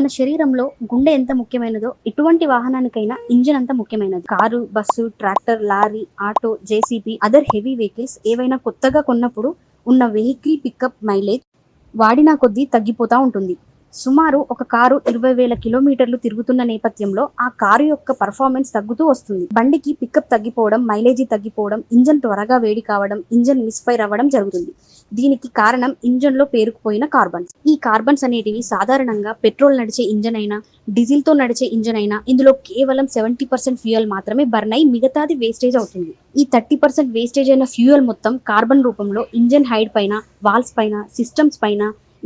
మన శరీరంలో గుండె ఎంత ముఖ్యమైనదో ఎటువంటి వాహనానికైనా ఇంజిన్ అంత ముఖ్యమైనది. Car, bus, tractor, lorry, auto, JCB, other heavy vehicles ఏవైనా కొత్తగా కొన్నప్పుడు ఉన్న వెహికల్ పికప్ మైలేజ్ వాడినా కొద్దీ తగ్గిపోతా ఉంటుంది. సుమారు ఒక కారు 20,000 కిలోమీటర్లు తిరుగుతున్న నేపథ్యంలో ఆ కారు యొక్క పర్ఫార్మెన్స్ తగ్గుతూ వస్తుంది. బండికి పికప్ తగ్గిపోవడం, మైలేజీ తగ్గిపోవడం, ఇంజన్ త్వరగా వేడి కావడం, ఇంజన్ మిస్ఫైర్ అవ్వడం జరుగుతుంది. దీనికి కారణం ఇంజన్ లో పేరుకుపోయిన కార్బన్స్. ఈ కార్బన్స్ అనేటివి సాధారణంగా పెట్రోల్ నడిచే ఇంజన్ అయినా, డీజిల్ తో నడిచే ఇంజన్ అయినా ఇందులో కేవలం 70% ఫ్యూయల్ మాత్రమే బర్న్ అయి మిగతాది వేస్టేజ్ అవుతుంది. ఈ 30% వేస్టేజ్ అయిన ఫ్యూయల్ మొత్తం కార్బన్ రూపంలో ఇంజన్ హైడ్ పైన, వాల్స్ పైన, సిస్టమ్స్ పైన,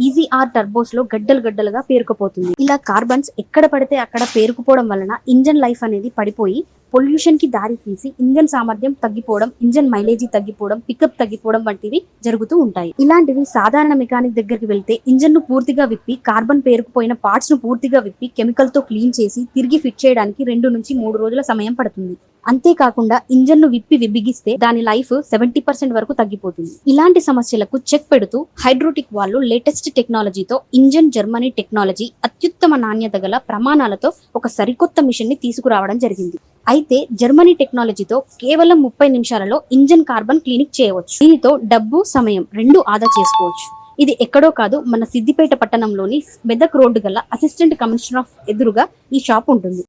ఈజీఆర్ టర్బోస్ లో గడ్డలుగా పేరుకుపోతుంది. ఇలా కార్బన్స్ ఎక్కడ పడితే అక్కడ పేరుకుపోవడం వలన ఇంజన్ లైఫ్ అనేది పడిపోయి పొల్యూషన్ కి దారి తీసి ఇంజన్ సామర్థ్యం తగ్గిపోవడం, ఇంజన్ మైలేజీ తగ్గిపోవడం, పికప్ తగ్గిపోవడం వంటివి జరుగుతూ ఉంటాయి. ఇలాంటివి సాధారణ మెకానిక్ దగ్గరికి వెళ్తే ఇంజన్ ను పూర్తిగా విప్పి, కార్బన్ పేరుకుపోయిన పార్ట్స్ ను పూర్తిగా విప్పి కెమికల్ తో క్లీన్ చేసి తిరిగి ఫిట్ చేయడానికి 2 నుంచి 3 రోజుల సమయం పడుతుంది. అంతేకాకుండా ఇంజన్ ను విప్పి విబ్బిగిస్తే దాని లైఫ్ 70% వరకు తగ్గిపోతుంది. ఇలాంటి సమస్యలకు చెక్ పెడుతూ హైడ్రోటిక్ వాళ్ళు లేటెస్ట్ టెక్నాలజీతో ఇంజన్ జర్మనీ టెక్నాలజీ అత్యుత్తమ నాణ్యత గల ప్రమాణాలతో ఒక సరికొత్త మిషన్ ని తీసుకురావడం జరిగింది. అయితే జర్మనీ టెక్నాలజీతో కేవలం 30 నిమిషాలలో ఇంజన్ కార్బన్ క్లీనింగ్ చేయవచ్చు. దీనితో డబ్బు, సమయం 2 ఆదా చేసుకోవచ్చు. ఇది ఎక్కడో కాదు, మన సిద్దిపేట పట్టణంలోని మెదక్ రోడ్డు గల అసిస్టెంట్ కమిషనర్ ఆఫ్ ఎదురుగా ఈ షాప్ ఉంటుంది.